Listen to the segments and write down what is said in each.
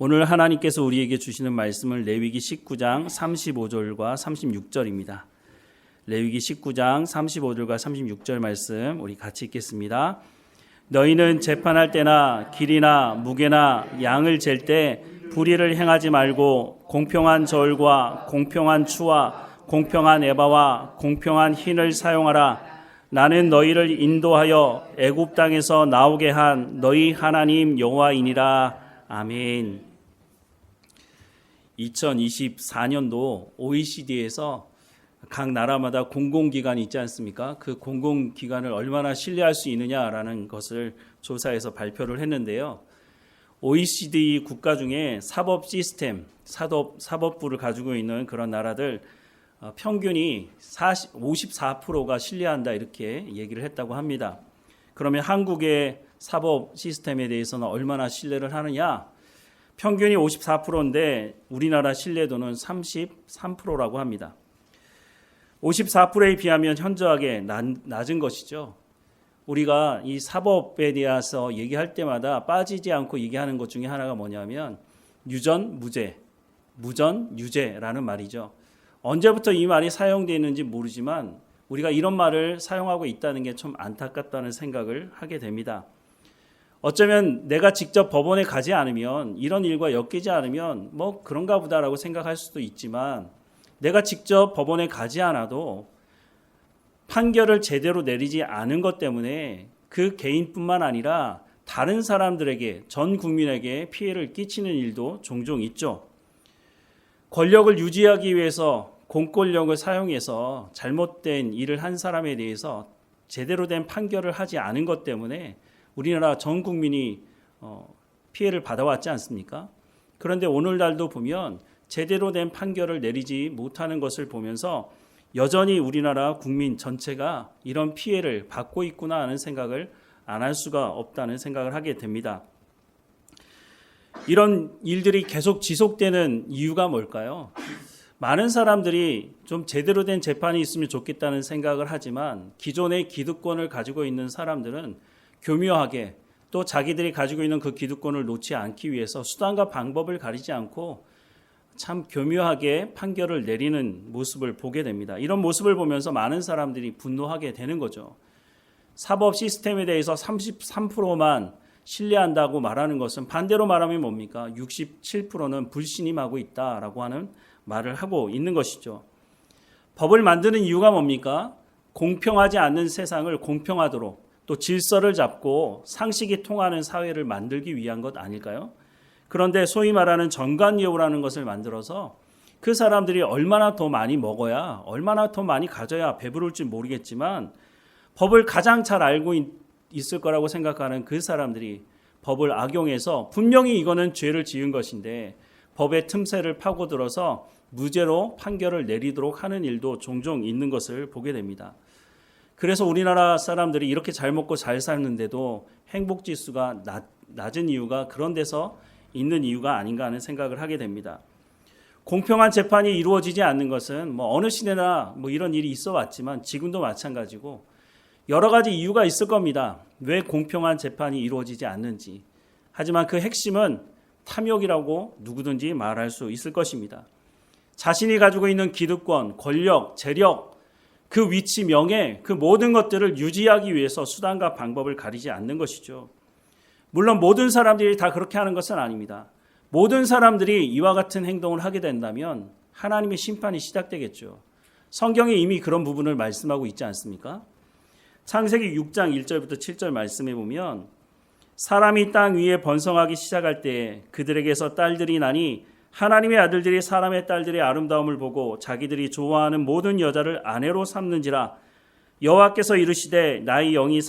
오늘 하나님께서 우리에게 주시는 말씀은 레위기 19장 35절과 36절입니다. 레위기 19장 35절과 36절 말씀 우리 같이 읽겠습니다. 너희는 재판할 때나 길이나 무게나 양을 잴 때 불의를 행하지 말고 공평한 저울과 공평한 추와 공평한 에바와 공평한 흰을 사용하라. 나는 너희를 인도하여 애굽 땅에서 나오게 한 너희 하나님 여호와이니라. 아멘. 2024년도 OECD에서 각 나라마다 공공기관이 있지 않습니까? 그 공공기관을 얼마나 신뢰할 수 있느냐라는 것을 조사해서 발표를 했는데요. OECD 국가 중에 사법 시스템, 사법부를 가지고 있는 그런 나라들 평균이 54%가 신뢰한다 이렇게 얘기를 했다고 합니다. 그러면 한국의 사법 시스템에 대해서는 얼마나 신뢰를 하느냐? 평균이 54%인데 우리나라 신뢰도는 33%라고 합니다. 54%에 비하면 현저하게 낮은 것이죠. 우리가 이 사법에 대해서 얘기할 때마다 빠지지 않고 얘기하는 것 중에 하나가 뭐냐면 유전, 무죄, 무전, 유죄라는 말이죠. 언제부터 이 말이 사용되어 있는지 모르지만 우리가 이런 말을 사용하고 있다는 게 좀 안타깝다는 생각을 하게 됩니다. 어쩌면 내가 직접 법원에 가지 않으면 이런 일과 엮이지 않으면 뭐 그런가 보다라고 생각할 수도 있지만 내가 직접 법원에 가지 않아도 판결을 제대로 내리지 않은 것 때문에 그 개인뿐만 아니라 다른 사람들에게 전 국민에게 피해를 끼치는 일도 종종 있죠. 권력을 유지하기 위해서 공권력을 사용해서 잘못된 일을 한 사람에 대해서 제대로 된 판결을 하지 않은 것 때문에 우리나라 전 국민이 피해를 받아왔지 않습니까? 그런데 오늘날도 보면 제대로 된 판결을 내리지 못하는 것을 보면서 여전히 우리나라 국민 전체가 이런 피해를 받고 있구나 하는 생각을 안 할 수가 없다는 생각을 하게 됩니다. 이런 일들이 계속 지속되는 이유가 뭘까요? 많은 사람들이 좀 제대로 된 재판이 있으면 좋겠다는 생각을 하지만 기존의 기득권을 가지고 있는 사람들은 교묘하게 또 자기들이 가지고 있는 그 기득권을 놓지 않기 위해서 수단과 방법을 가리지 않고 참 교묘하게 판결을 내리는 모습을 보게 됩니다. 이런 모습을 보면서 많은 사람들이 분노하게 되는 거죠. 사법 시스템에 대해서 33%만 신뢰한다고 말하는 것은 반대로 말하면 뭡니까? 67%는 불신임하고 있다라고 하는 말을 하고 있는 것이죠. 법을 만드는 이유가 뭡니까? 공평하지 않는 세상을 공평하도록 또 질서를 잡고 상식이 통하는 사회를 만들기 위한 것 아닐까요? 그런데 소위 말하는 전관예우라는 것을 만들어서 그 사람들이 얼마나 더 많이 먹어야 얼마나 더 많이 가져야 배부를지 모르겠지만 법을 가장 잘 알고 있을 거라고 생각하는 그 사람들이 법을 악용해서 분명히 이거는 죄를 지은 것인데 법의 틈새를 파고들어서 무죄로 판결을 내리도록 하는 일도 종종 있는 것을 보게 됩니다. 그래서 우리나라 사람들이 이렇게 잘 먹고 잘 사는데도 행복지수가 낮은 이유가 그런 데서 있는 이유가 아닌가 하는 생각을 하게 됩니다. 공평한 재판이 이루어지지 않는 것은 어느 시대나 이런 일이 있어 왔지만 지금도 마찬가지고 여러 가지 이유가 있을 겁니다. 왜 공평한 재판이 이루어지지 않는지. 하지만 그 핵심은 탐욕이라고 누구든지 말할 수 있을 것입니다. 자신이 가지고 있는 기득권, 권력, 재력, 그 위치, 명예, 그 모든 것들을 유지하기 위해서 수단과 방법을 가리지 않는 것이죠. 물론 모든 사람들이 다 그렇게 하는 것은 아닙니다. 모든 사람들이 이와 같은 행동을 하게 된다면 하나님의 심판이 시작되겠죠. 성경에 이미 그런 부분을 말씀하고 있지 않습니까? 창세기 6장 1절부터 7절 말씀에 보면 사람이 땅 위에 번성하기 시작할 때 그들에게서 딸들이 나니 하나님의 아들들이 사람의 딸들의 아름다움을 보고 자기들이 좋아하는 모든 여자를 아내로 삼는지라. 여호와께서 이르시되 나의 영이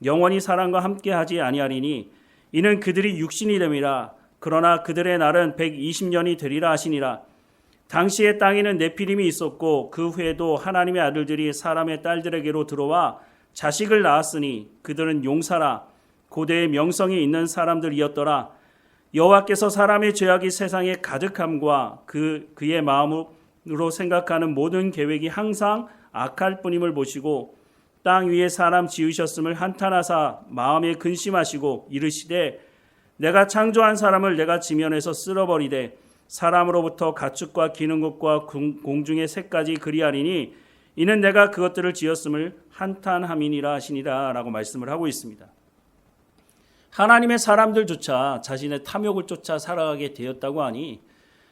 영원히 사람과 함께하지 아니하리니 이는 그들이 육신이 됨이라. 그러나 그들의 날은 120년이 되리라 하시니라. 당시에 땅에는 네피림이 있었고 그 후에도 하나님의 아들들이 사람의 딸들에게로 들어와 자식을 낳았으니 그들은 용사라 고대의 명성이 있는 사람들이었더라. 여호와께서 사람의 죄악이 세상에 가득함과 그의 마음으로 생각하는 모든 계획이 항상 악할 뿐임을 보시고 땅 위에 사람 지으셨음을 한탄하사 마음에 근심하시고 이르시되 내가 창조한 사람을 내가 지면에서 쓸어버리되 사람으로부터 가축과 기는 것과 공중의 새까지 그리하리니 이는 내가 그것들을 지었음을 한탄함이니라 하시니라 라고 말씀을 하고 있습니다. 하나님의 사람들조차 자신의 탐욕을 쫓아 살아가게 되었다고 하니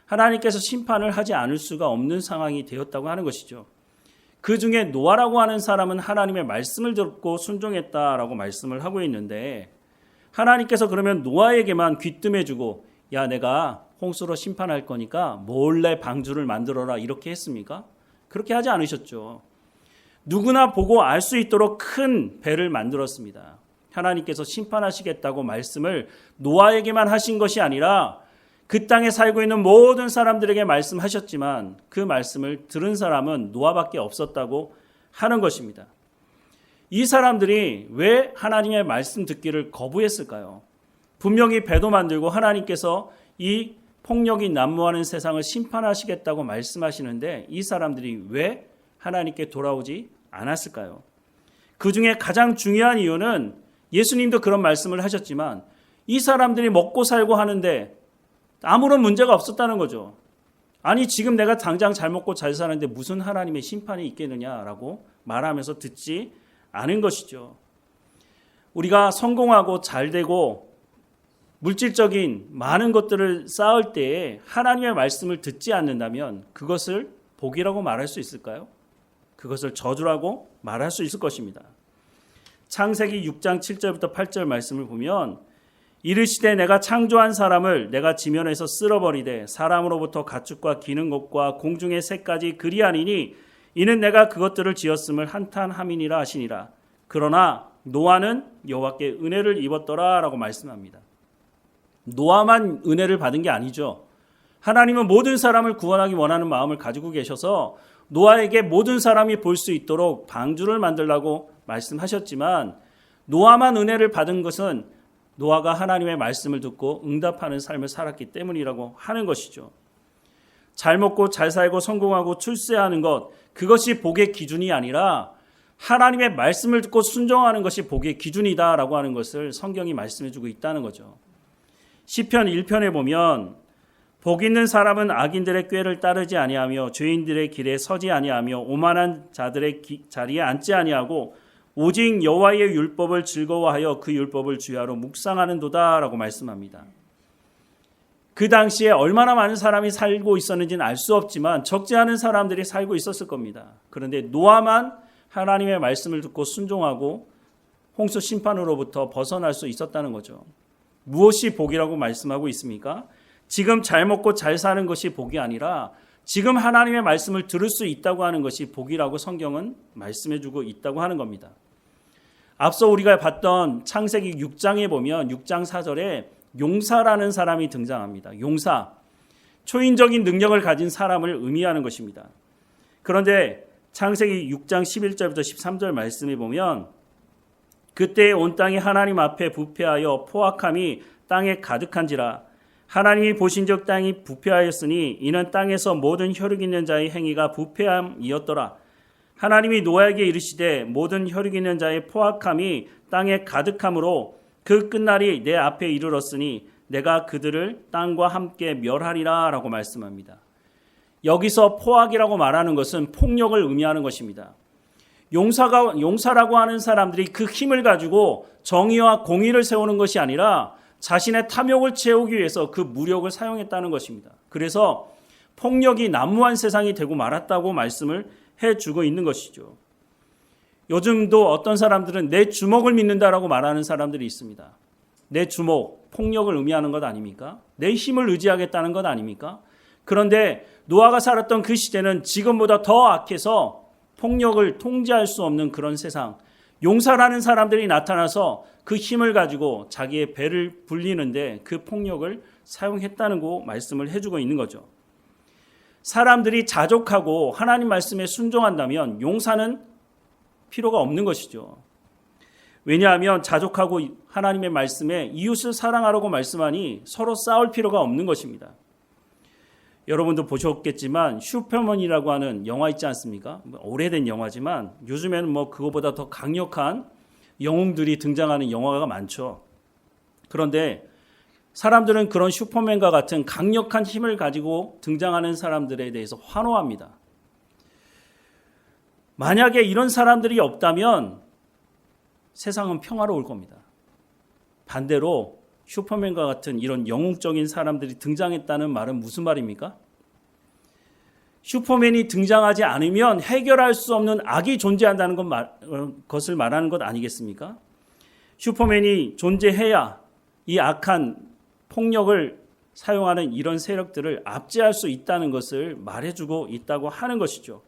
하나님께서 심판을 하지 않을 수가 없는 상황이 되었다고 하는 것이죠. 그 중에 노아라고 하는 사람은 하나님의 말씀을 듣고 순종했다라고 말씀을 하고 있는데 하나님께서 그러면 노아에게만 귀뜸해주고 야 내가 홍수로 심판할 거니까 몰래 방주를 만들어라 이렇게 했습니까? 그렇게 하지 않으셨죠. 누구나 보고 알 수 있도록 큰 배를 만들었습니다. 하나님께서 심판하시겠다고 말씀을 노아에게만 하신 것이 아니라 그 땅에 살고 있는 모든 사람들에게 말씀하셨지만 그 말씀을 들은 사람은 노아밖에 없었다고 하는 것입니다. 이 사람들이 왜 하나님의 말씀 듣기를 거부했을까요? 분명히 배도 만들고 하나님께서 이 폭력이 난무하는 세상을 심판하시겠다고 말씀하시는데 이 사람들이 왜 하나님께 돌아오지 않았을까요? 그 중에 가장 중요한 이유는 예수님도 그런 말씀을 하셨지만 이 사람들이 먹고 살고 하는데 아무런 문제가 없었다는 거죠. 아니 지금 내가 당장 잘 먹고 잘 사는데 무슨 하나님의 심판이 있겠느냐라고 말하면서 듣지 않은 것이죠. 우리가 성공하고 잘되고 물질적인 많은 것들을 쌓을 때에 하나님의 말씀을 듣지 않는다면 그것을 복이라고 말할 수 있을까요? 그것을 저주라고 말할 수 있을 것입니다. 창세기 6장 7절부터 8절 말씀을 보면 이르시되 내가 창조한 사람을 내가 지면에서 쓸어버리되 사람으로부터 가축과 기는 것과 공중의 새까지 그리하니니 이는 내가 그것들을 지었음을 한탄함이니라 하시니라. 그러나 노아는 여호와께 은혜를 입었더라 라고 말씀합니다. 노아만 은혜를 받은 게 아니죠. 하나님은 모든 사람을 구원하기 원하는 마음을 가지고 계셔서 노아에게 모든 사람이 볼 수 있도록 방주를 만들라고 말씀하셨지만 노아만 은혜를 받은 것은 노아가 하나님의 말씀을 듣고 응답하는 삶을 살았기 때문이라고 하는 것이죠. 잘 먹고 잘 살고 성공하고 출세하는 것, 그것이 복의 기준이 아니라 하나님의 말씀을 듣고 순종하는 것이 복의 기준이다라고 하는 것을 성경이 말씀해주고 있다는 거죠. 시편 1편에 보면 복 있는 사람은 악인들의 꾀를 따르지 아니하며 죄인들의 길에 서지 아니하며 오만한 자들의 자리에 앉지 아니하고 오직 여호와의 율법을 즐거워하여 그 율법을 주야로 묵상하는도다라고 말씀합니다. 그 당시에 얼마나 많은 사람이 살고 있었는지는 알 수 없지만 적지 않은 사람들이 살고 있었을 겁니다. 그런데 노아만 하나님의 말씀을 듣고 순종하고 홍수 심판으로부터 벗어날 수 있었다는 거죠. 무엇이 복이라고 말씀하고 있습니까? 지금 잘 먹고 잘 사는 것이 복이 아니라 지금 하나님의 말씀을 들을 수 있다고 하는 것이 복이라고 성경은 말씀해주고 있다고 하는 겁니다. 앞서 우리가 봤던 창세기 6장에 보면 6장 4절에 용사라는 사람이 등장합니다. 용사, 초인적인 능력을 가진 사람을 의미하는 것입니다. 그런데 창세기 6장 11절부터 13절 말씀에 보면 그때 온 땅이 하나님 앞에 부패하여 포악함이 땅에 가득한지라 하나님이 보신즉 땅이 부패하였으니 이는 땅에서 모든 혈육 있는 자의 행위가 부패함이었더라. 하나님이 노아에게 이르시되 모든 혈육 있는 자의 포악함이 땅에 가득함으로 그 끝날이 내 앞에 이르렀으니 내가 그들을 땅과 함께 멸하리라 라고 말씀합니다. 여기서 포악이라고 말하는 것은 폭력을 의미하는 것입니다. 용사라고 하는 사람들이 그 힘을 가지고 정의와 공의를 세우는 것이 아니라 자신의 탐욕을 채우기 위해서 그 무력을 사용했다는 것입니다. 그래서 폭력이 난무한 세상이 되고 말았다고 말씀을 해주고 있는 것이죠. 요즘도 어떤 사람들은 내 주먹을 믿는다라고 말하는 사람들이 있습니다. 내 주먹, 폭력을 의미하는 것 아닙니까? 내 힘을 의지하겠다는 것 아닙니까? 그런데 노아가 살았던 그 시대는 지금보다 더 악해서 폭력을 통제할 수 없는 그런 세상, 용사라는 사람들이 나타나서 그 힘을 가지고 자기의 배를 불리는데 그 폭력을 사용했다는 거 말씀을 해주고 있는 거죠. 사람들이 자족하고 하나님 말씀에 순종한다면 용사는 필요가 없는 것이죠. 왜냐하면 자족하고 하나님의 말씀에 이웃을 사랑하라고 말씀하니 서로 싸울 필요가 없는 것입니다. 여러분도 보셨겠지만 슈퍼맨이라고 하는 영화 있지 않습니까? 오래된 영화지만 요즘에는 그거보다 더 강력한 영웅들이 등장하는 영화가 많죠. 그런데 사람들은 그런 슈퍼맨과 같은 강력한 힘을 가지고 등장하는 사람들에 대해서 환호합니다. 만약에 이런 사람들이 없다면 세상은 평화로울 겁니다. 반대로 슈퍼맨과 같은 이런 영웅적인 사람들이 등장했다는 말은 무슨 말입니까? 슈퍼맨이 등장하지 않으면 해결할 수 없는 악이 존재한다는 것을 말하는 것 아니겠습니까? 슈퍼맨이 존재해야 이 악한 폭력을 사용하는 이런 세력들을 압제할 수 있다는 것을 말해주고 있다고 하는 것이죠.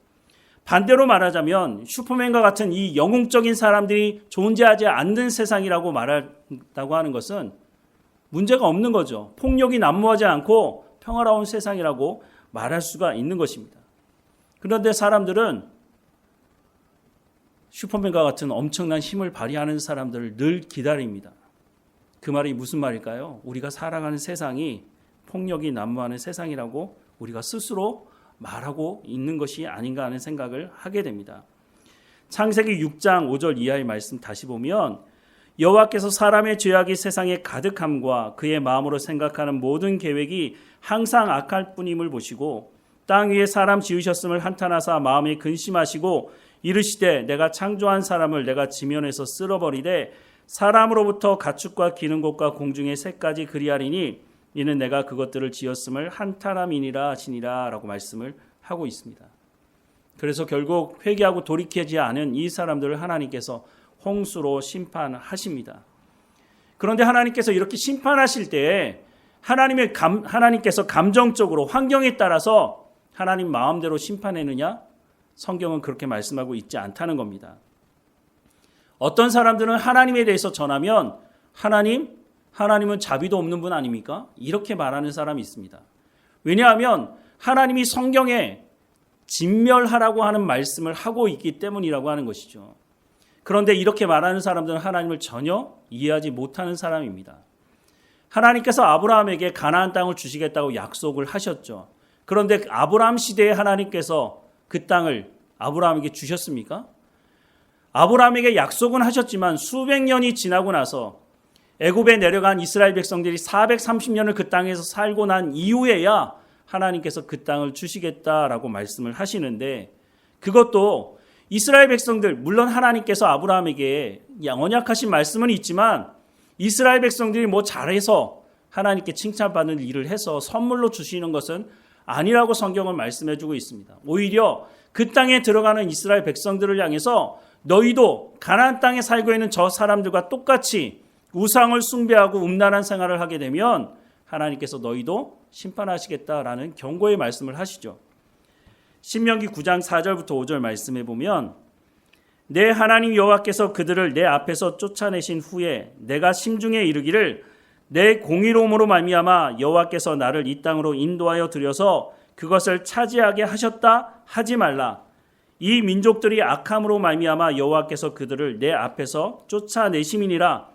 반대로 말하자면 슈퍼맨과 같은 이 영웅적인 사람들이 존재하지 않는 세상이라고 말한다고 하는 것은 문제가 없는 거죠. 폭력이 난무하지 않고 평화로운 세상이라고 말할 수가 있는 것입니다. 그런데 사람들은 슈퍼맨과 같은 엄청난 힘을 발휘하는 사람들을 늘 기다립니다. 그 말이 무슨 말일까요? 우리가 살아가는 세상이 폭력이 난무하는 세상이라고 우리가 스스로 말하고 있는 것이 아닌가 하는 생각을 하게 됩니다. 창세기 6장 5절 이하의 말씀 다시 보면 여호와께서 사람의 죄악이 세상에 가득함과 그의 마음으로 생각하는 모든 계획이 항상 악할 뿐임을 보시고 땅 위에 사람 지으셨음을 한탄하사 마음에 근심하시고 이르시되 내가 창조한 사람을 내가 지면에서 쓸어버리되 사람으로부터 가축과 기는 곳과 공중의 새까지 그리하리니 이는 내가 그것들을 지었음을 한탄함이니라 하시니라 라고 말씀을 하고 있습니다. 그래서 결국 회개하고 돌이키지 않은 이 사람들을 하나님께서 홍수로 심판하십니다. 그런데 하나님께서 이렇게 심판하실 때 하나님께서 감정적으로 환경에 따라서 하나님 마음대로 심판했느냐? 성경은 그렇게 말씀하고 있지 않다는 겁니다. 어떤 사람들은 하나님에 대해서 전하면 하나님은 자비도 없는 분 아닙니까? 이렇게 말하는 사람이 있습니다. 왜냐하면 하나님이 성경에 진멸하라고 하는 말씀을 하고 있기 때문이라고 하는 것이죠. 그런데 이렇게 말하는 사람들은 하나님을 전혀 이해하지 못하는 사람입니다. 하나님께서 아브라함에게 가나안 땅을 주시겠다고 약속을 하셨죠. 그런데 아브라함 시대에 하나님께서 그 땅을 아브라함에게 주셨습니까? 아브라함에게 약속은 하셨지만 수백 년이 지나고 나서 애굽에 내려간 이스라엘 백성들이 430년을 그 땅에서 살고 난 이후에야 하나님께서 그 땅을 주시겠다라고 말씀을 하시는데 그것도 이스라엘 백성들, 물론 하나님께서 아브라함에게 언약하신 말씀은 있지만 이스라엘 백성들이 뭐 잘해서 하나님께 칭찬받는 일을 해서 선물로 주시는 것은 아니라고 성경은 말씀해주고 있습니다. 오히려 그 땅에 들어가는 이스라엘 백성들을 향해서 너희도 가나안 땅에 살고 있는 저 사람들과 똑같이 우상을 숭배하고 음란한 생활을 하게 되면 하나님께서 너희도 심판하시겠다라는 경고의 말씀을 하시죠. 신명기 9장 4절부터 5절 말씀해 보면 내 하나님 여호와께서 그들을 내 앞에서 쫓아내신 후에 내가 심중에 이르기를 내 공의로움으로 말미암아 여호와께서 나를 이 땅으로 인도하여 들여서 그것을 차지하게 하셨다 하지 말라. 이 민족들이 악함으로 말미암아 여호와께서 그들을 내 앞에서 쫓아내심이니라.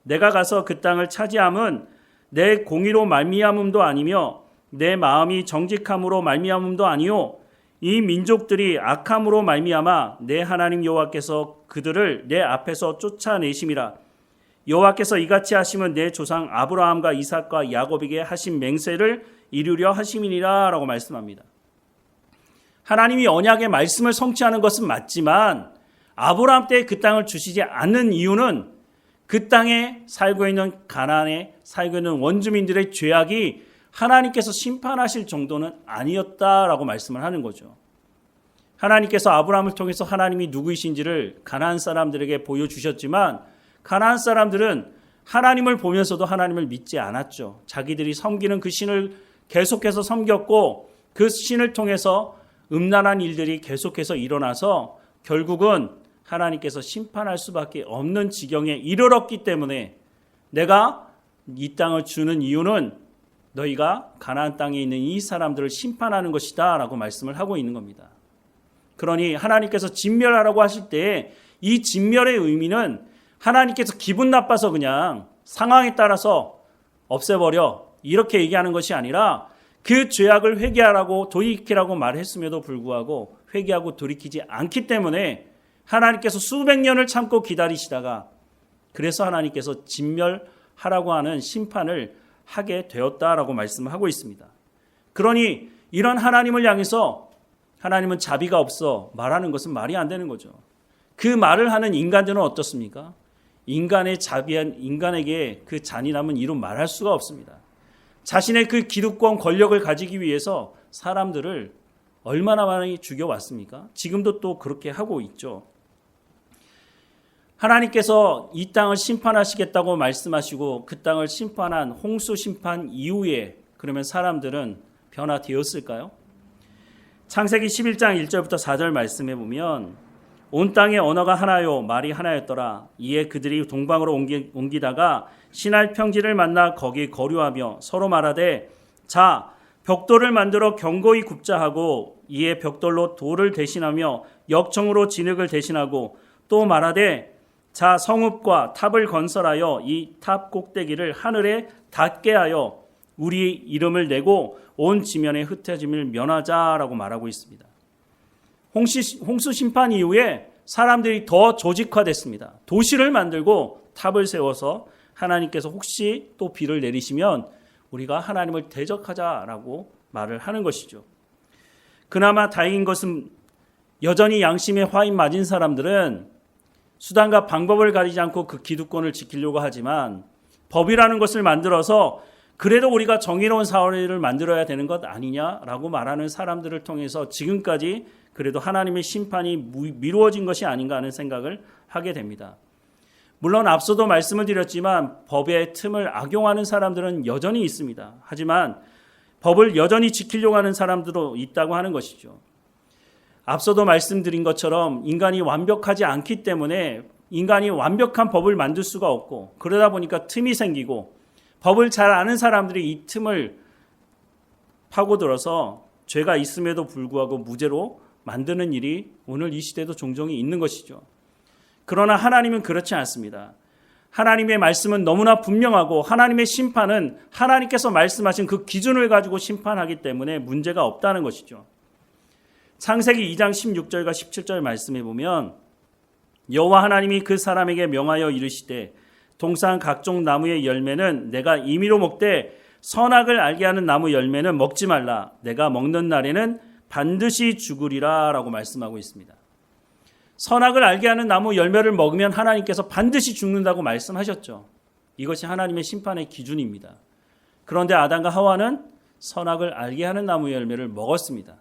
내가 가서 그 땅을 차지함은 내 공의로 말미암음도 아니며 내 마음이 정직함으로 말미암음도 아니요 이 민족들이 악함으로 말미암아 내 하나님 여호와께서 그들을 내 앞에서 쫓아내심이라. 여호와께서 이같이 하심은 내 조상 아브라함과 이삭과 야곱에게 하신 맹세를 이루려 하심이니라 라고 말씀합니다. 하나님이 언약의 말씀을 성취하는 것은 맞지만 아브라함 때 그 땅을 주시지 않는 이유는 그 땅에 살고 있는 가나안에 살고 있는 원주민들의 죄악이 하나님께서 심판하실 정도는 아니었다라고 말씀을 하는 거죠. 하나님께서 아브라함을 통해서 하나님이 누구이신지를 가나안 사람들에게 보여주셨지만 가나안 사람들은 하나님을 보면서도 하나님을 믿지 않았죠. 자기들이 섬기는 그 신을 계속해서 섬겼고 그 신을 통해서 음란한 일들이 계속해서 일어나서 결국은 하나님께서 심판할 수밖에 없는 지경에 이르렀기 때문에 내가 이 땅을 주는 이유는 너희가 가나안 땅에 있는 이 사람들을 심판하는 것이다 라고 말씀을 하고 있는 겁니다. 그러니 하나님께서 진멸하라고 하실 때 이 진멸의 의미는 하나님께서 기분 나빠서 그냥 상황에 따라서 없애버려 이렇게 얘기하는 것이 아니라 그 죄악을 회개하라고 돌이키라고 말했음에도 불구하고 회개하고 돌이키지 않기 때문에 하나님께서 수백 년을 참고 기다리시다가 그래서 하나님께서 진멸하라고 하는 심판을 하게 되었다라고 말씀하고 있습니다. 그러니 이런 하나님을 향해서 하나님은 자비가 없어 말하는 것은 말이 안 되는 거죠. 그 말을 하는 인간들은 어떻습니까? 인간의 자비한 인간에게 그 잔인함은 이루 말할 수가 없습니다. 자신의 그 기득권 권력을 가지기 위해서 사람들을 얼마나 많이 죽여왔습니까? 지금도 또 그렇게 하고 있죠. 하나님께서 이 땅을 심판하시겠다고 말씀하시고 그 땅을 심판한 홍수 심판 이후에 그러면 사람들은 변화되었을까요? 창세기 11장 1절부터 4절 말씀해 보면 온 땅의 언어가 하나요 말이 하나였더라. 이에 그들이 동방으로 옮기다가 신할 평지를 만나 거기 거류하며 서로 말하되 자 벽돌을 만들어 견고히 굽자 하고 이에 벽돌로 돌을 대신하며 역청으로 진흙을 대신하고 또 말하되 자 성읍과 탑을 건설하여 이 탑 꼭대기를 하늘에 닿게 하여 우리 이름을 내고 온 지면에 흩어짐을 면하자라고 말하고 있습니다. 홍수 심판 이후에 사람들이 더 조직화됐습니다. 도시를 만들고 탑을 세워서 하나님께서 혹시 또 비를 내리시면 우리가 하나님을 대적하자라고 말을 하는 것이죠. 그나마 다행인 것은 여전히 양심에 화인 맞은 사람들은 수단과 방법을 가리지 않고 그 기득권을 지키려고 하지만 법이라는 것을 만들어서 그래도 우리가 정의로운 사회를 만들어야 되는 것 아니냐라고 말하는 사람들을 통해서 지금까지 그래도 하나님의 심판이 미루어진 것이 아닌가 하는 생각을 하게 됩니다. 물론 앞서도 말씀을 드렸지만 법의 틈을 악용하는 사람들은 여전히 있습니다. 하지만 법을 여전히 지키려고 하는 사람들도 있다고 하는 것이죠. 앞서도 말씀드린 것처럼 인간이 완벽하지 않기 때문에 인간이 완벽한 법을 만들 수가 없고 그러다 보니까 틈이 생기고 법을 잘 아는 사람들이 이 틈을 파고들어서 죄가 있음에도 불구하고 무죄로 만드는 일이 오늘 이 시대도 종종 있는 것이죠. 그러나 하나님은 그렇지 않습니다. 하나님의 말씀은 너무나 분명하고 하나님의 심판은 하나님께서 말씀하신 그 기준을 가지고 심판하기 때문에 문제가 없다는 것이죠. 창세기 2장 16절과 17절 말씀해 보면 여호와 하나님이 그 사람에게 명하여 이르시되 동산 각종 나무의 열매는 내가 임의로 먹되 선악을 알게 하는 나무 열매는 먹지 말라. 내가 먹는 날에는 반드시 죽으리라 라고 말씀하고 있습니다. 선악을 알게 하는 나무 열매를 먹으면 하나님께서 반드시 죽는다고 말씀하셨죠. 이것이 하나님의 심판의 기준입니다. 그런데 아담과 하와는 선악을 알게 하는 나무 열매를 먹었습니다.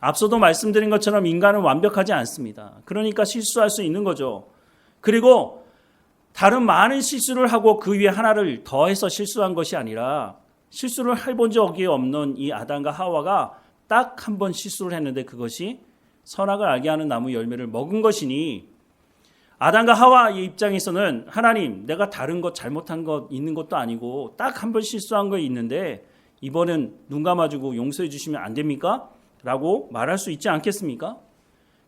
앞서도 말씀드린 것처럼 인간은 완벽하지 않습니다. 그러니까 실수할 수 있는 거죠. 그리고 다른 많은 실수를 하고 그 위에 하나를 더해서 실수한 것이 아니라 실수를 해본 적이 없는 이 아담과 하와가 딱 한 번 실수를 했는데 그것이 선악을 알게 하는 나무 열매를 먹은 것이니 아담과 하와의 입장에서는 하나님 내가 다른 것 잘못한 것 있는 것도 아니고 딱 한 번 실수한 거 있는데 이번엔 눈 감아주고 용서해 주시면 안 됩니까? 라고 말할 수 있지 않겠습니까?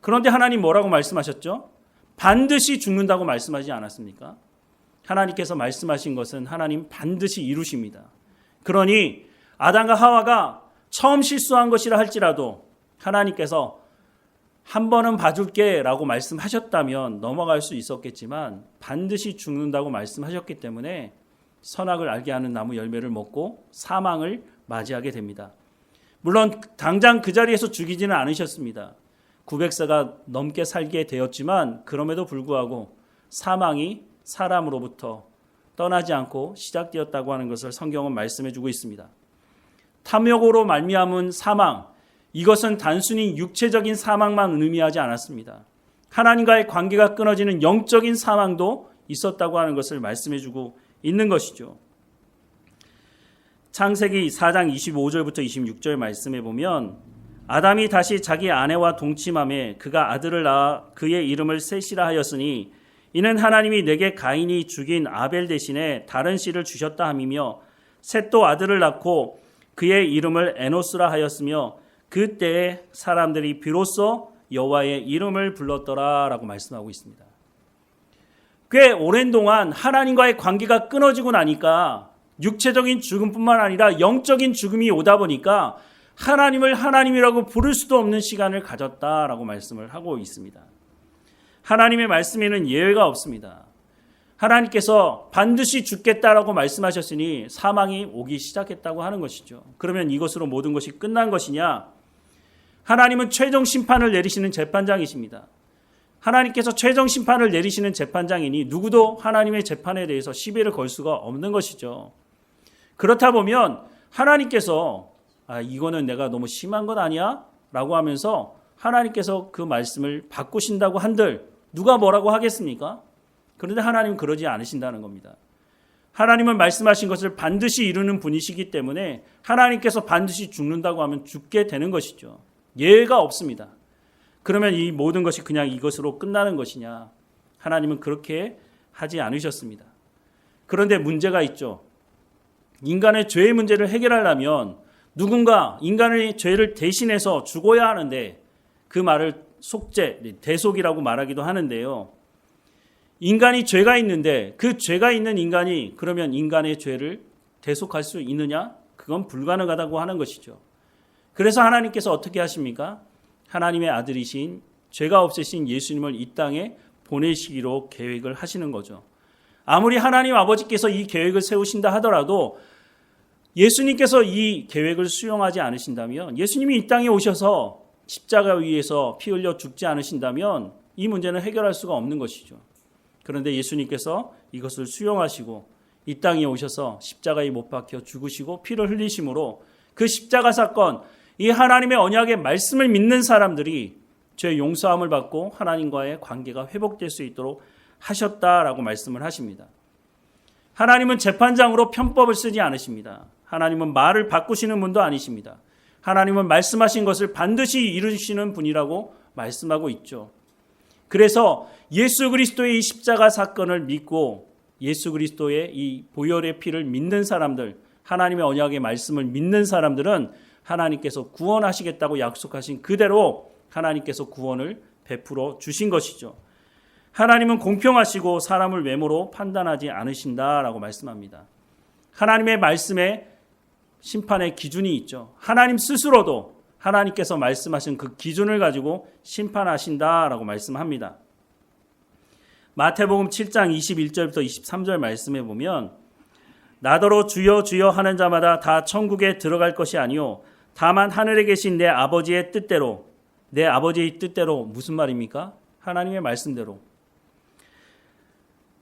그런데 하나님 뭐라고 말씀하셨죠? 반드시 죽는다고 말씀하지 않았습니까? 하나님께서 말씀하신 것은 하나님 반드시 이루십니다. 그러니 아담과 하와가 처음 실수한 것이라 할지라도 하나님께서 한 번은 봐줄게 라고 말씀하셨다면 넘어갈 수 있었겠지만 반드시 죽는다고 말씀하셨기 때문에 선악을 알게 하는 나무 열매를 먹고 사망을 맞이하게 됩니다. 물론 당장 그 자리에서 죽이지는 않으셨습니다. 900세가 넘게 살게 되었지만 그럼에도 불구하고 사망이 사람으로부터 떠나지 않고 시작되었다고 하는 것을 성경은 말씀해 주고 있습니다. 탐욕으로 말미암은 사망, 이것은 단순히 육체적인 사망만 의미하지 않았습니다. 하나님과의 관계가 끊어지는 영적인 사망도 있었다고 하는 것을 말씀해 주고 있는 것이죠. 창세기 4장 25절부터 26절 말씀해 보면 아담이 다시 자기 아내와 동침함에 그가 아들을 낳아 그의 이름을 셋이라 하였으니 이는 하나님이 내게 가인이 죽인 아벨 대신에 다른 씨를 주셨다 함이며 셋도 아들을 낳고 그의 이름을 에노스라 하였으며 그때에 사람들이 비로소 여호와의 이름을 불렀더라 라고 말씀하고 있습니다. 꽤 오랜 동안 하나님과의 관계가 끊어지고 나니까 육체적인 죽음뿐만 아니라 영적인 죽음이 오다 보니까 하나님을 하나님이라고 부를 수도 없는 시간을 가졌다라고 말씀을 하고 있습니다. 하나님의 말씀에는 예외가 없습니다. 하나님께서 반드시 죽겠다라고 말씀하셨으니 사망이 오기 시작했다고 하는 것이죠. 그러면 이것으로 모든 것이 끝난 것이냐? 하나님은 최종 심판을 내리시는 재판장이십니다. 하나님께서 최종 심판을 내리시는 재판장이니 누구도 하나님의 재판에 대해서 시비를 걸 수가 없는 것이죠. 그렇다 보면 하나님께서 이거는 내가 너무 심한 것 아니야? 라고 하면서 하나님께서 그 말씀을 바꾸신다고 한들 누가 뭐라고 하겠습니까? 그런데 하나님은 그러지 않으신다는 겁니다. 하나님은 말씀하신 것을 반드시 이루는 분이시기 때문에 하나님께서 반드시 죽는다고 하면 죽게 되는 것이죠. 예외가 없습니다. 그러면 이 모든 것이 그냥 이것으로 끝나는 것이냐? 하나님은 그렇게 하지 않으셨습니다. 그런데 문제가 있죠. 인간의 죄의 문제를 해결하려면 누군가 인간의 죄를 대신해서 죽어야 하는데 그 말을 속죄, 대속이라고 말하기도 하는데요. 인간이 죄가 있는데 그 죄가 있는 인간이 그러면 인간의 죄를 대속할 수 있느냐? 그건 불가능하다고 하는 것이죠. 그래서 하나님께서 어떻게 하십니까? 하나님의 아들이신 죄가 없으신 예수님을 이 땅에 보내시기로 계획을 하시는 거죠. 아무리 하나님 아버지께서 이 계획을 세우신다 하더라도 예수님께서 이 계획을 수용하지 않으신다면, 예수님이 이 땅에 오셔서 십자가 위에서 피 흘려 죽지 않으신다면 이 문제는 해결할 수가 없는 것이죠. 그런데 예수님께서 이것을 수용하시고 이 땅에 오셔서 십자가에 못 박혀 죽으시고 피를 흘리심으로 그 십자가 사건, 이 하나님의 언약의 말씀을 믿는 사람들이 죄 용서함을 받고 하나님과의 관계가 회복될 수 있도록 하셨다라고 말씀을 하십니다. 하나님은 재판장으로 편법을 쓰지 않으십니다. 하나님은 말을 바꾸시는 분도 아니십니다. 하나님은 말씀하신 것을 반드시 이루시는 분이라고 말씀하고 있죠. 그래서 예수 그리스도의 이 십자가 사건을 믿고 예수 그리스도의 이 보혈의 피를 믿는 사람들, 하나님의 언약의 말씀을 믿는 사람들은 하나님께서 구원하시겠다고 약속하신 그대로 하나님께서 구원을 베풀어 주신 것이죠. 하나님은 공평하시고 사람을 외모로 판단하지 않으신다라고 말씀합니다. 하나님의 말씀에 심판의 기준이 있죠. 하나님 스스로도 하나님께서 말씀하신 그 기준을 가지고 심판하신다라고 말씀합니다. 마태복음 7장 21절부터 23절 말씀해 보면 나더러 주여 주여 하는 자마다 다 천국에 들어갈 것이 아니요 다만 하늘에 계신 내 아버지의 뜻대로, 내 아버지의 뜻대로 무슨 말입니까? 하나님의 말씀대로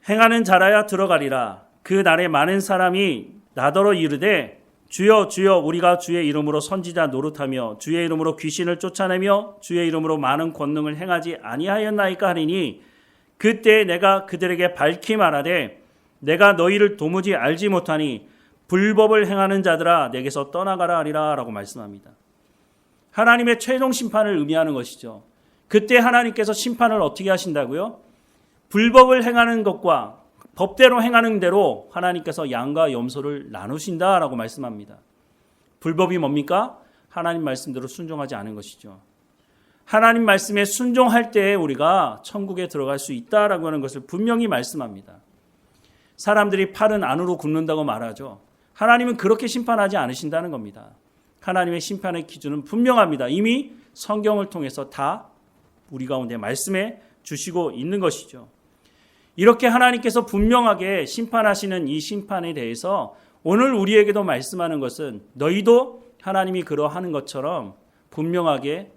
행하는 자라야 들어가리라. 그 날에 많은 사람이 나더러 이르되 주여 주여 우리가 주의 이름으로 선지자 노릇하며 주의 이름으로 귀신을 쫓아내며 주의 이름으로 많은 권능을 행하지 아니하였나이까 하리니 그때 내가 그들에게 밝히 말하되 내가 너희를 도무지 알지 못하니 불법을 행하는 자들아 내게서 떠나가라 하리라 라고 말씀합니다. 하나님의 최종 심판을 의미하는 것이죠. 그때 하나님께서 심판을 어떻게 하신다고요? 불법을 행하는 것과 법대로 행하는 대로 하나님께서 양과 염소를 나누신다라고 말씀합니다. 불법이 뭡니까? 하나님 말씀대로 순종하지 않은 것이죠. 하나님 말씀에 순종할 때에 우리가 천국에 들어갈 수 있다라고 하는 것을 분명히 말씀합니다. 사람들이 팔은 안으로 굽는다고 말하죠. 하나님은 그렇게 심판하지 않으신다는 겁니다. 하나님의 심판의 기준은 분명합니다. 이미 성경을 통해서 다 우리 가운데 말씀해 주시고 있는 것이죠. 이렇게 하나님께서 분명하게 심판하시는 이 심판에 대해서 오늘 우리에게도 말씀하는 것은 너희도 하나님이 그러하는 것처럼 분명하게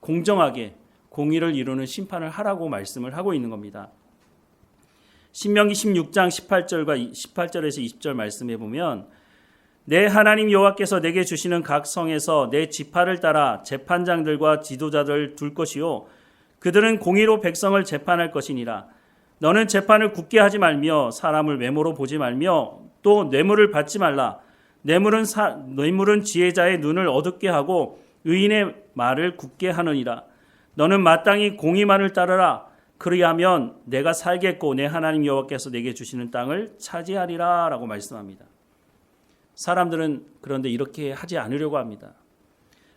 공정하게 공의를 이루는 심판을 하라고 말씀을 하고 있는 겁니다. 신명기 16장 18절에서 20절 말씀해 보면 내 하나님 여호와께서 내게 주시는 각 성에서 내 지파를 따라 재판장들과 지도자들을 둘 것이요 그들은 공의로 백성을 재판할 것이니라. 너는 재판을 굳게 하지 말며 사람을 외모로 보지 말며 또 뇌물을 받지 말라. 뇌물은 지혜자의 눈을 어둡게 하고 의인의 말을 굳게 하느니라. 너는 마땅히 공의만을 따르라. 그리하면 내가 살겠고 내 하나님 여호와께서 내게 주시는 땅을 차지하리라 라고 말씀합니다. 사람들은 그런데 이렇게 하지 않으려고 합니다.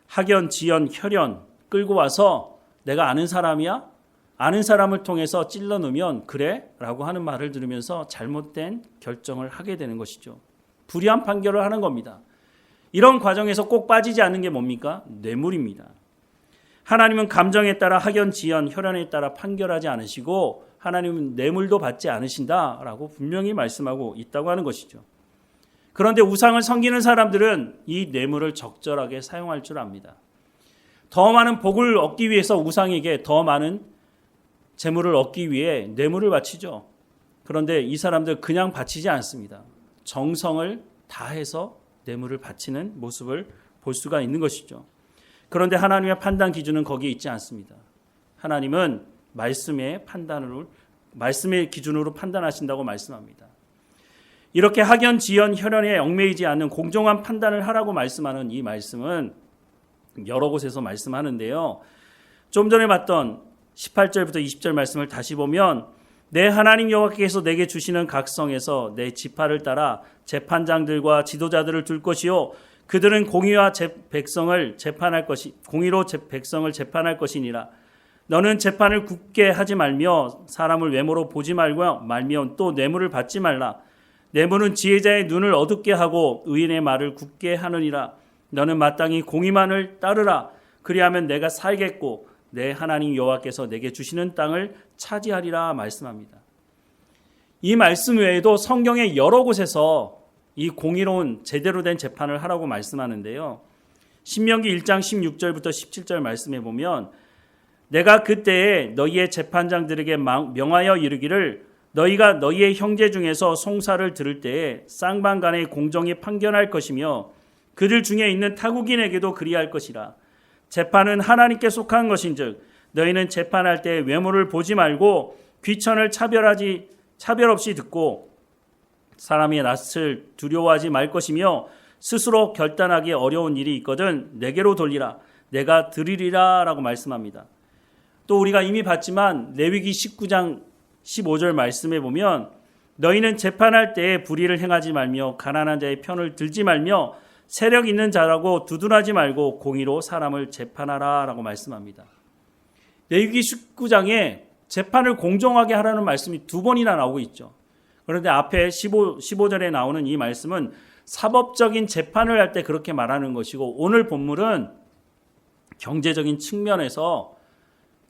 학연, 지연, 혈연 끌고 와서 내가 아는 사람이야? 아는 사람을 통해서 찔러 넣으면 그래? 라고 하는 말을 들으면서 잘못된 결정을 하게 되는 것이죠. 불의한 판결을 하는 겁니다. 이런 과정에서 꼭 빠지지 않는 게 뭡니까? 뇌물입니다. 하나님은 감정에 따라 학연, 지연, 혈연에 따라 판결하지 않으시고 하나님은 뇌물도 받지 않으신다라고 분명히 말씀하고 있다고 하는 것이죠. 그런데 우상을 섬기는 사람들은 이 뇌물을 적절하게 사용할 줄 압니다. 더 많은 복을 얻기 위해서 우상에게 더 많은 재물을 얻기 위해 뇌물을 바치죠. 그런데 이 사람들 그냥 바치지 않습니다. 정성을 다해서 뇌물을 바치는 모습을 볼 수가 있는 것이죠. 그런데 하나님의 판단 기준은 거기에 있지 않습니다. 하나님은 말씀의 기준으로 판단하신다고 말씀합니다. 이렇게 학연, 지연, 혈연에 얽매이지 않는 공정한 판단을 하라고 말씀하는 이 말씀은 여러 곳에서 말씀하는데요. 좀 전에 봤던 18절부터 20절 말씀을 다시 보면 내 하나님 여호와께서 내게 주시는 각성에서 내 지파를 따라 재판장들과 지도자들을 둘 것이요 그들은 공의로 백성을 재판할 것이니라. 너는 재판을 굳게 하지 말며 사람을 외모로 보지 말며 또 뇌물을 받지 말라. 뇌물은 지혜자의 눈을 어둡게 하고 의인의 말을 굳게 하느니라. 너는 마땅히 공의만을 따르라. 그리하면 내가 살겠고 내 하나님 여호와께서 내게 주시는 땅을 차지하리라 말씀합니다. 이 말씀 외에도 성경의 여러 곳에서 이 공의로운 제대로 된 재판을 하라고 말씀하는데요. 신명기 1장 16절부터 17절 말씀해 보면 내가 그때에 너희의 재판장들에게 명하여 이르기를 너희가 너희의 형제 중에서 송사를 들을 때에 쌍방간에 공정히 판결할 것이며 그들 중에 있는 타국인에게도 그리할 것이라. 재판은 하나님께 속한 것인즉 너희는 재판할 때 외모를 보지 말고 귀천을 차별 없이 듣고 사람의 낯을 두려워하지 말 것이며 스스로 결단하기 어려운 일이 있거든 내게로 돌리라. 내가 들으리라 라고 말씀합니다. 또 우리가 이미 봤지만 레위기 19장 15절 말씀에 보면 너희는 재판할 때에 불의를 행하지 말며 가난한 자의 편을 들지 말며 세력 있는 자라고 두둔하지 말고 공의로 사람을 재판하라 라고 말씀합니다. 레위기 19장에 재판을 공정하게 하라는 말씀이 두 번이나 나오고 있죠. 그런데 앞에 15절에 나오는 이 말씀은 사법적인 재판을 할 때 그렇게 말하는 것이고 오늘 본문은 경제적인 측면에서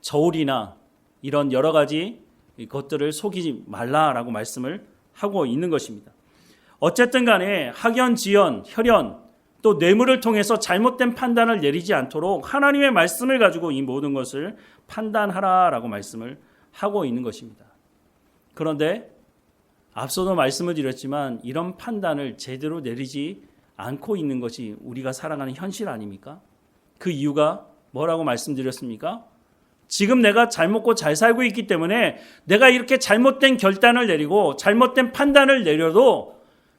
저울이나 이런 여러 가지 것들을 속이지 말라라고 말씀을 하고 있는 것입니다. 어쨌든 간에 학연, 지연, 혈연 또 뇌물을 통해서 잘못된 판단을 내리지 않도록 하나님의 말씀을 가지고 이 모든 것을 판단하라라고 말씀을 하고 있는 것입니다. 그런데 앞서도 말씀을 드렸지만 이런 판단을 제대로 내리지 않고 있는 것이 우리가 살아가는 현실 아닙니까? 그 이유가 뭐라고 말씀드렸습니까? 지금 내가 잘 먹고 잘 살고 있기 때문에 내가 이렇게 잘못된 결단을 내리고 잘못된 판단을 내려도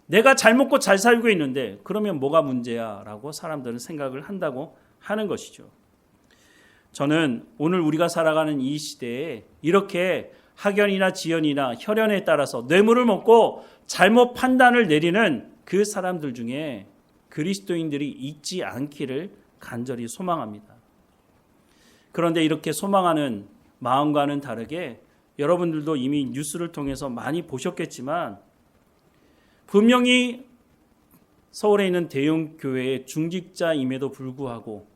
내가 잘 먹고 잘 살고 있는데 그러면 뭐가 문제야? 라고 사람들은 생각을 한다고 하는 것이죠. 저는 오늘 우리가 살아가는 이 시대에 이렇게 학연이나 지연이나 혈연에 따라서 뇌물을 먹고 잘못 판단을 내리는 그 사람들 중에 그리스도인들이 있지 않기를 간절히 소망합니다. 그런데 이렇게 소망하는 마음과는 다르게 여러분들도 이미 뉴스를 통해서 많이 보셨겠지만 분명히 서울에 있는 대형 교회의 중직자임에도 불구하고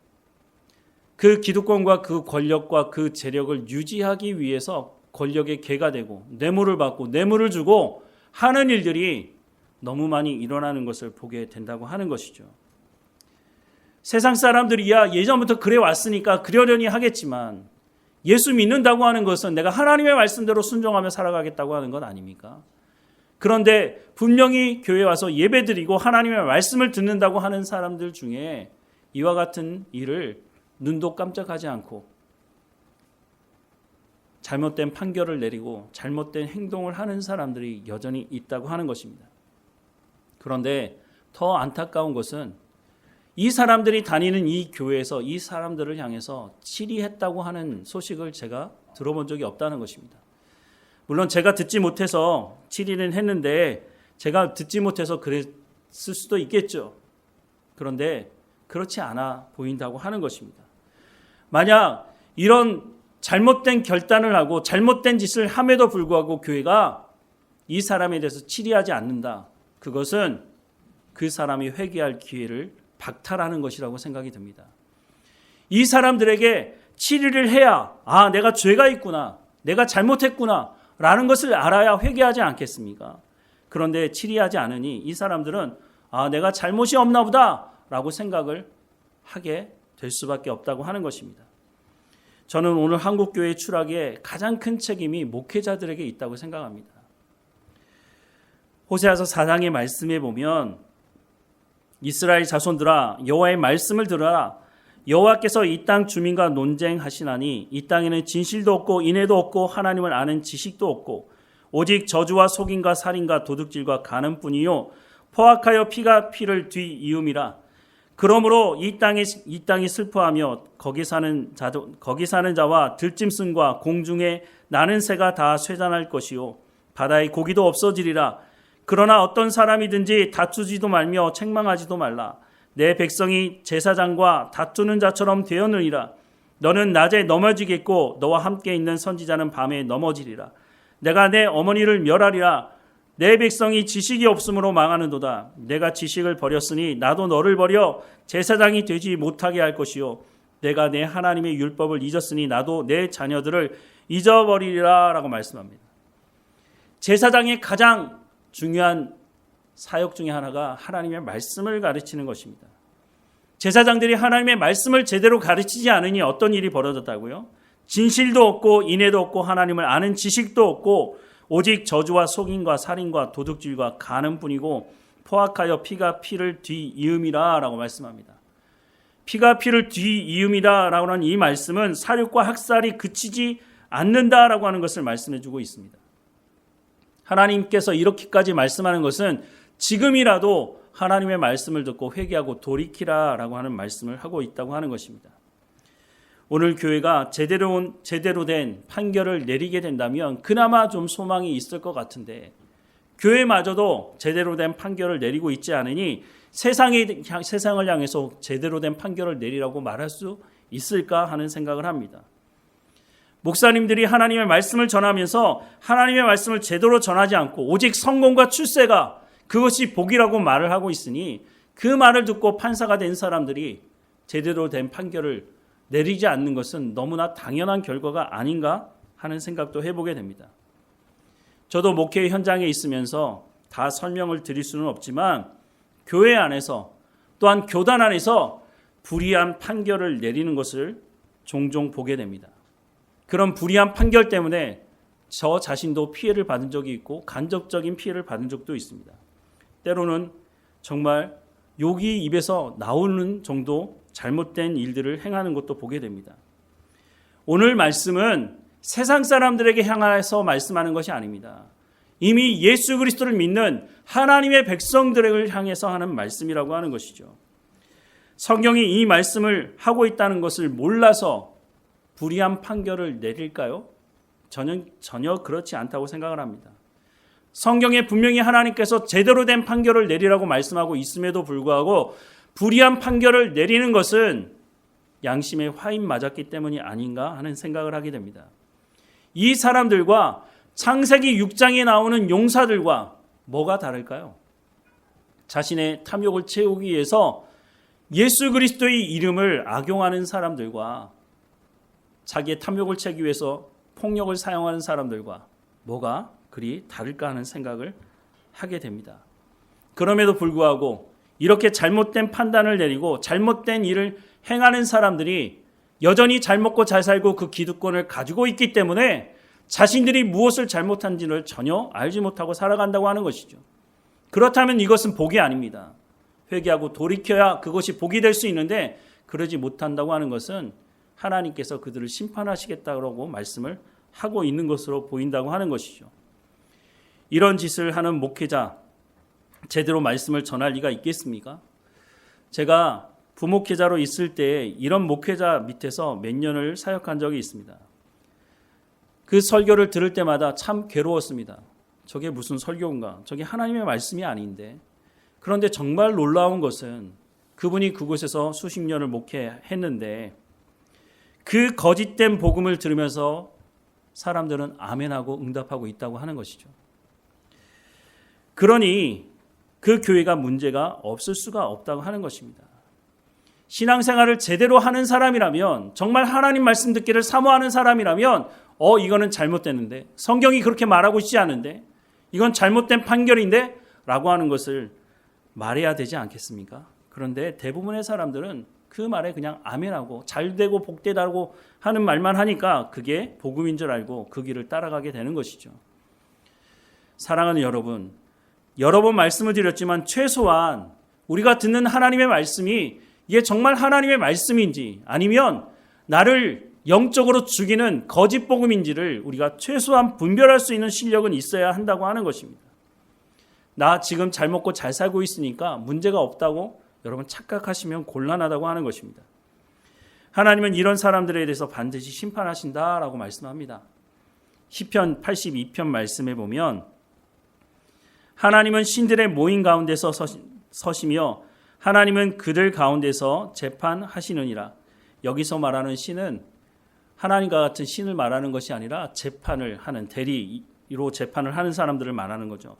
그 기득권과 그 권력과 그 재력을 유지하기 위해서 권력의 개가 되고 뇌물을 받고 뇌물을 주고 하는 일들이 너무 많이 일어나는 것을 보게 된다고 하는 것이죠. 세상 사람들이야 예전부터 그래 왔으니까 그러려니 하겠지만 예수 믿는다고 하는 것은 내가 하나님의 말씀대로 순종하며 살아가겠다고 하는 것 아닙니까? 그런데 분명히 교회에 와서 예배드리고 하나님의 말씀을 듣는다고 하는 사람들 중에 이와 같은 일을 눈도 깜짝하지 않고 잘못된 판결을 내리고 잘못된 행동을 하는 사람들이 여전히 있다고 하는 것입니다. 그런데 더 안타까운 것은 이 사람들이 다니는 이 교회에서 이 사람들을 향해서 치리했다고 하는 소식을 제가 들어본 적이 없다는 것입니다. 물론 제가 듣지 못해서 치리는 했는데 제가 듣지 못해서 그랬을 수도 있겠죠. 그런데 그렇지 않아 보인다고 하는 것입니다. 만약 이런 잘못된 결단을 하고 잘못된 짓을 함에도 불구하고 교회가 이 사람에 대해서 치리하지 않는다. 그것은 그 사람이 회개할 기회를 박탈하는 것이라고 생각이 듭니다. 이 사람들에게 치리를 해야 내가 죄가 있구나, 내가 잘못했구나 라는 것을 알아야 회개하지 않겠습니까? 그런데 치리하지 않으니 이 사람들은 내가 잘못이 없나 보다 라고 생각을 하게 될 수밖에 없다고 하는 것입니다. 저는 오늘 한국교회 추락에 가장 큰 책임이 목회자들에게 있다고 생각합니다. 호세아서 4장의 말씀에 보면 이스라엘 자손들아 여호와의 말씀을 들으라. 여호와께서 이 땅 주민과 논쟁하시나니 이 땅에는 진실도 없고 인애도 없고 하나님을 아는 지식도 없고 오직 저주와 속임과 살인과 도둑질과 간음뿐이요 포악하여 피가 피를 뒤이음이라. 그러므로 이 땅이 슬퍼하며 거기 사는 자와 들짐승과 공중에 나는 새가 다 쇠잔할 것이요 바다의 고기도 없어지리라. 그러나 어떤 사람이든지 다투지도 말며 책망하지도 말라. 내 백성이 제사장과 다투는 자처럼 되었느니라. 너는 낮에 넘어지겠고 너와 함께 있는 선지자는 밤에 넘어지리라. 내가 내 어머니를 멸하리라. 내 백성이 지식이 없으므로 망하는도다. 내가 지식을 버렸으니 나도 너를 버려 제사장이 되지 못하게 할 것이요 내가 내 하나님의 율법을 잊었으니 나도 내 자녀들을 잊어버리리라 라고 말씀합니다. 제사장의 가장 중요한 사역 중에 하나가 하나님의 말씀을 가르치는 것입니다. 제사장들이 하나님의 말씀을 제대로 가르치지 않으니 어떤 일이 벌어졌다고요? 진실도 없고 인애도 없고 하나님을 아는 지식도 없고 오직 저주와 속임과 살인과 도둑질과 간음뿐이고 포악하여 피가 피를 뒤이음이라 라고 말씀합니다. 피가 피를 뒤이음이라 라고 하는 이 말씀은 살육과 학살이 그치지 않는다라고 하는 것을 말씀해 주고 있습니다. 하나님께서 이렇게까지 말씀하는 것은 지금이라도 하나님의 말씀을 듣고 회개하고 돌이키라라고 하는 말씀을 하고 있다고 하는 것입니다. 오늘 교회가 제대로 된 판결을 내리게 된다면 그나마 좀 소망이 있을 것 같은데 교회마저도 제대로 된 판결을 내리고 있지 않으니 세상을 향해서 제대로 된 판결을 내리라고 말할 수 있을까 하는 생각을 합니다. 목사님들이 하나님의 말씀을 전하면서 하나님의 말씀을 제대로 전하지 않고 오직 성공과 출세가 그것이 복이라고 말을 하고 있으니 그 말을 듣고 판사가 된 사람들이 제대로 된 판결을 내리지 않는 것은 너무나 당연한 결과가 아닌가 하는 생각도 해보게 됩니다. 저도 목회 현장에 있으면서 다 설명을 드릴 수는 없지만 교회 안에서 또한 교단 안에서 불의한 판결을 내리는 것을 종종 보게 됩니다. 그런 불의한 판결 때문에 저 자신도 피해를 받은 적이 있고 간접적인 피해를 받은 적도 있습니다. 때로는 정말 욕이 입에서 나오는 정도 잘못된 일들을 행하는 것도 보게 됩니다. 오늘 말씀은 세상 사람들에게 향해서 말씀하는 것이 아닙니다. 이미 예수 그리스도를 믿는 하나님의 백성들을 향해서 하는 말씀이라고 하는 것이죠. 성경이 이 말씀을 하고 있다는 것을 몰라서 불의한 판결을 내릴까요? 저는 전혀 그렇지 않다고 생각을 합니다. 성경에 분명히 하나님께서 제대로 된 판결을 내리라고 말씀하고 있음에도 불구하고 불의한 판결을 내리는 것은 양심의 화인 맞았기 때문이 아닌가 하는 생각을 하게 됩니다. 이 사람들과 창세기 6장에 나오는 용사들과 뭐가 다를까요? 자신의 탐욕을 채우기 위해서 예수 그리스도의 이름을 악용하는 사람들과 자기의 탐욕을 채우기 위해서 폭력을 사용하는 사람들과 뭐가 그리 다를까 하는 생각을 하게 됩니다. 그럼에도 불구하고 이렇게 잘못된 판단을 내리고 잘못된 일을 행하는 사람들이 여전히 잘 먹고 잘 살고 그 기득권을 가지고 있기 때문에 자신들이 무엇을 잘못한지를 전혀 알지 못하고 살아간다고 하는 것이죠. 그렇다면 이것은 복이 아닙니다. 회개하고 돌이켜야 그것이 복이 될 수 있는데 그러지 못한다고 하는 것은 하나님께서 그들을 심판하시겠다고 말씀을 하고 있는 것으로 보인다고 하는 것이죠. 이런 짓을 하는 목회자, 제대로 말씀을 전할 리가 있겠습니까? 제가 부목회자로 있을 때 이런 목회자 밑에서 몇 년을 사역한 적이 있습니다. 그 설교를 들을 때마다 참 괴로웠습니다. 저게 무슨 설교인가? 저게 하나님의 말씀이 아닌데. 그런데 정말 놀라운 것은 그분이 그곳에서 수십 년을 목회했는데 그 거짓된 복음을 들으면서 사람들은 아멘하고 응답하고 있다고 하는 것이죠. 그러니 그 교회가 문제가 없을 수가 없다고 하는 것입니다. 신앙생활을 제대로 하는 사람이라면, 정말 하나님 말씀 듣기를 사모하는 사람이라면 이거는 잘못되는데, 성경이 그렇게 말하고 있지 않은데, 이건 잘못된 판결인데 라고 하는 것을 말해야 되지 않겠습니까? 그런데 대부분의 사람들은 그 말에 그냥 아멘하고 잘되고 복되다고 하는 말만 하니까 그게 복음인 줄 알고 그 길을 따라가게 되는 것이죠. 사랑하는 여러분, 여러 번 말씀을 드렸지만 최소한 우리가 듣는 하나님의 말씀이 이게 정말 하나님의 말씀인지 아니면 나를 영적으로 죽이는 거짓 복음인지를 우리가 최소한 분별할 수 있는 실력은 있어야 한다고 하는 것입니다. 나 지금 잘 먹고 잘 살고 있으니까 문제가 없다고 여러분 착각하시면 곤란하다고 하는 것입니다. 하나님은 이런 사람들에 대해서 반드시 심판하신다라고 말씀합니다. 시편 82편 말씀에 보면 하나님은 신들의 모임 가운데서 서시며 하나님은 그들 가운데서 재판하시느니라. 여기서 말하는 신은 하나님과 같은 신을 말하는 것이 아니라 재판을 하는, 대리로 재판을 하는 사람들을 말하는 거죠.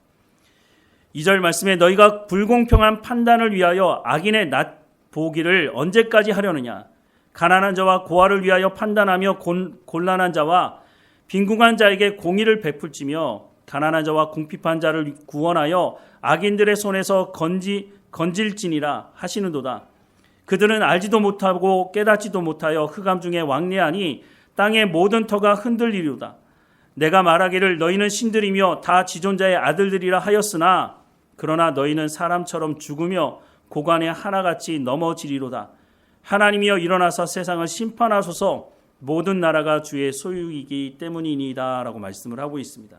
2절 말씀에 너희가 불공평한 판단을 위하여 악인의 낫 보기를 언제까지 하려느냐. 가난한 자와 고아를 위하여 판단하며 곤란한 자와 빈궁한 자에게 공의를 베풀지며 가난한 자와 궁핍한 자를 구원하여 악인들의 손에서 건질지니라 하시는도다. 그들은 알지도 못하고 깨닫지도 못하여 흑암 중에 왕래하니 땅의 모든 터가 흔들리리로다. 내가 말하기를 너희는 신들이며 다 지존자의 아들들이라 하였으나 그러나 너희는 사람처럼 죽으며 고관에 하나같이 넘어지리로다. 하나님이여 일어나서 세상을 심판하소서. 모든 나라가 주의 소유이기 때문이니이다 라고 말씀을 하고 있습니다.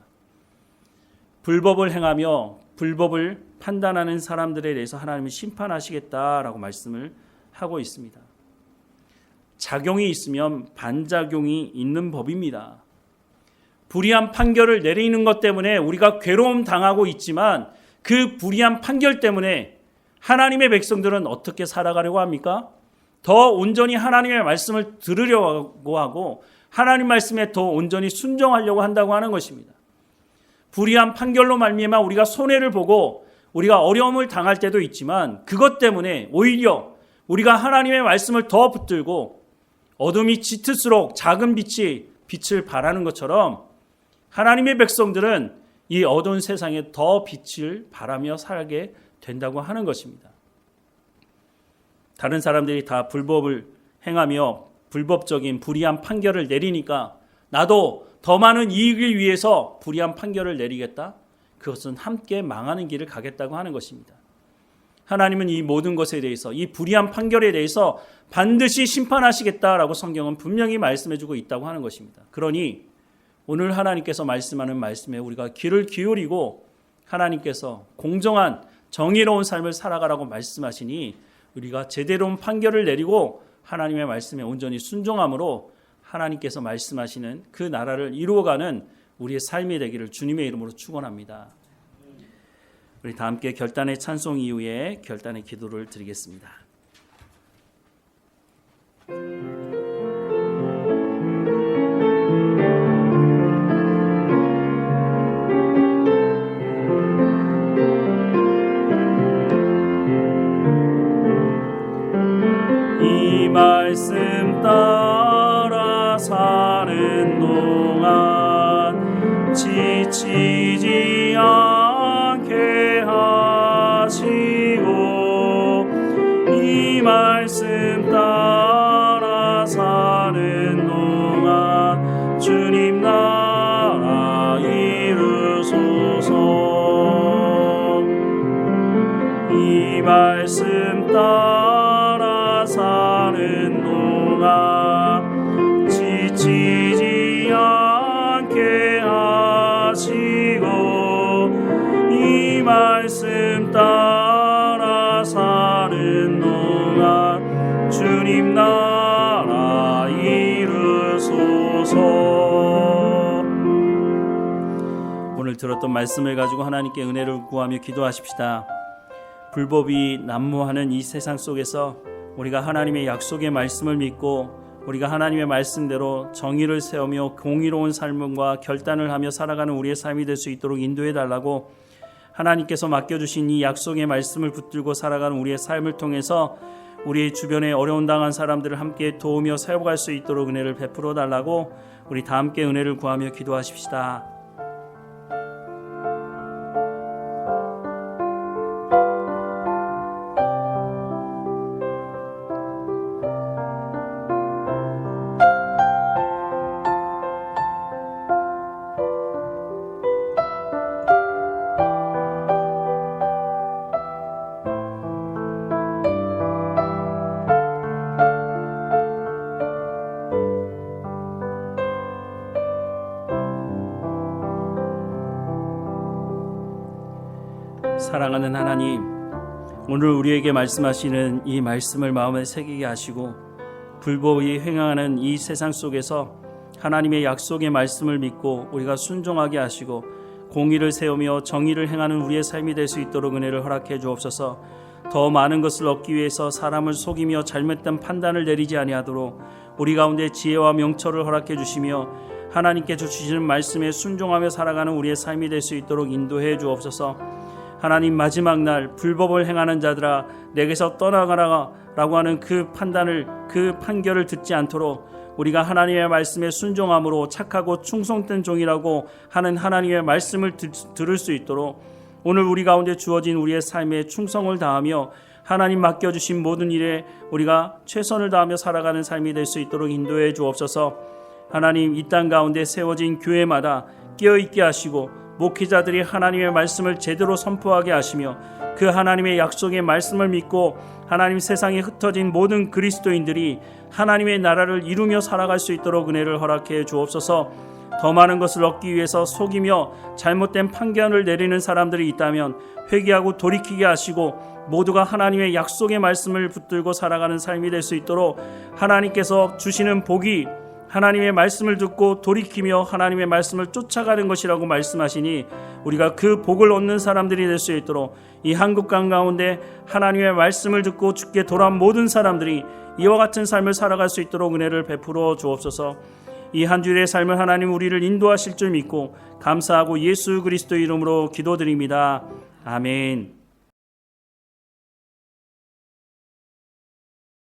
불법을 행하며 불법을 판단하는 사람들에 대해서 하나님이 심판하시겠다라고 말씀을 하고 있습니다. 작용이 있으면 반작용이 있는 법입니다. 불의한 판결을 내리는 것 때문에 우리가 괴로움 당하고 있지만 그 불의한 판결 때문에 하나님의 백성들은 어떻게 살아가려고 합니까? 더 온전히 하나님의 말씀을 들으려고 하고 하나님 말씀에 더 온전히 순종하려고 한다고 하는 것입니다. 불의한 판결로 말미암아 우리가 손해를 보고 우리가 어려움을 당할 때도 있지만 그것 때문에 오히려 우리가 하나님의 말씀을 더 붙들고 어둠이 짙을수록 작은 빛이 빛을 발하는 것처럼 하나님의 백성들은 이 어두운 세상에 더 빛을 발하며 살게 된다고 하는 것입니다. 다른 사람들이 다 불법을 행하며 불법적인 불의한 판결을 내리니까 나도 더 많은 이익을 위해서 불의한 판결을 내리겠다. 그것은 함께 망하는 길을 가겠다고 하는 것입니다. 하나님은 이 모든 것에 대해서, 이 불의한 판결에 대해서 반드시 심판하시겠다라고 성경은 분명히 말씀해주고 있다고 하는 것입니다. 그러니 오늘 하나님께서 말씀하는 말씀에 우리가 귀를 기울이고 하나님께서 공정한 정의로운 삶을 살아가라고 말씀하시니 우리가 제대로 판결을 내리고 하나님의 말씀에 온전히 순종함으로 하나님께서 말씀하시는 그 나라를 이루어가는 우리의 삶이 되기를 주님의 이름으로 축원합니다. 우리 다 함께 결단의 찬송 이후에 결단의 기도를 드리겠습니다. 이 말씀 따라 사는 동안 지치지 않게 하시고 이 말씀 따라 사는 동안 주님 나라 이루소서. 이 말씀 따라 사는 동안 지치지 않게 하시고 이 말씀 따라 사는 동안 주님 나라 이루소서. 오늘 들었던 말씀을 가지고 하나님께 은혜를 구하며 기도하십시다. 불법이 난무하는 이 세상 속에서 우리가 하나님의 약속의 말씀을 믿고 우리가 하나님의 말씀대로 정의를 세우며 공의로운 삶과 결단을 하며 살아가는 우리의 삶이 될 수 있도록 인도해 달라고 하나님께서 맡겨주신 이 약속의 말씀을 붙들고 살아가는 우리의 삶을 통해서 우리 주변에 어려운 당한 사람들을 함께 도우며 세워갈 수 있도록 은혜를 베풀어 달라고 우리 다 함께 은혜를 구하며 기도하십시다. 사랑하는 하나님, 오늘 우리에게 말씀하시는 이 말씀을 마음에 새기게 하시고 불법이 횡행하는 이 세상 속에서 하나님의 약속의 말씀을 믿고 우리가 순종하게 하시고 공의를 세우며 정의를 행하는 우리의 삶이 될 수 있도록 은혜를 허락해 주옵소서. 더 많은 것을 얻기 위해서 사람을 속이며 잘못된 판단을 내리지 아니하도록 우리 가운데 지혜와 명철을 허락해 주시며 하나님께 주시는 말씀에 순종하며 살아가는 우리의 삶이 될 수 있도록 인도해 주옵소서. 하나님, 마지막 날 불법을 행하는 자들아 내게서 떠나가라 라고 하는 그 판결을 듣지 않도록 우리가 하나님의 말씀에 순종함으로 착하고 충성된 종이라고 하는 하나님의 말씀을 들을 수 있도록 오늘 우리 가운데 주어진 우리의 삶에 충성을 다하며 하나님 맡겨주신 모든 일에 우리가 최선을 다하며 살아가는 삶이 될 수 있도록 인도해 주옵소서. 하나님, 이 땅 가운데 세워진 교회마다 깨어있게 하시고 목회자들이 하나님의 말씀을 제대로 선포하게 하시며 그 하나님의 약속의 말씀을 믿고 하나님 세상에 흩어진 모든 그리스도인들이 하나님의 나라를 이루며 살아갈 수 있도록 은혜를 허락해 주옵소서. 더 많은 것을 얻기 위해서 속이며 잘못된 판결을 내리는 사람들이 있다면 회개하고 돌이키게 하시고 모두가 하나님의 약속의 말씀을 붙들고 살아가는 삶이 될 수 있도록 하나님께서 주시는 복이 하나님의 말씀을 듣고 돌이키며 하나님의 말씀을 쫓아가는 것이라고 말씀하시니 우리가 그 복을 얻는 사람들이 될 수 있도록 이 한국 땅 가운데 하나님의 말씀을 듣고 주께 돌아온 모든 사람들이 이와 같은 삶을 살아갈 수 있도록 은혜를 베풀어 주옵소서. 이 한 주일의 삶을 하나님 우리를 인도하실 줄 믿고 감사하고 예수 그리스도 이름으로 기도드립니다. 아멘.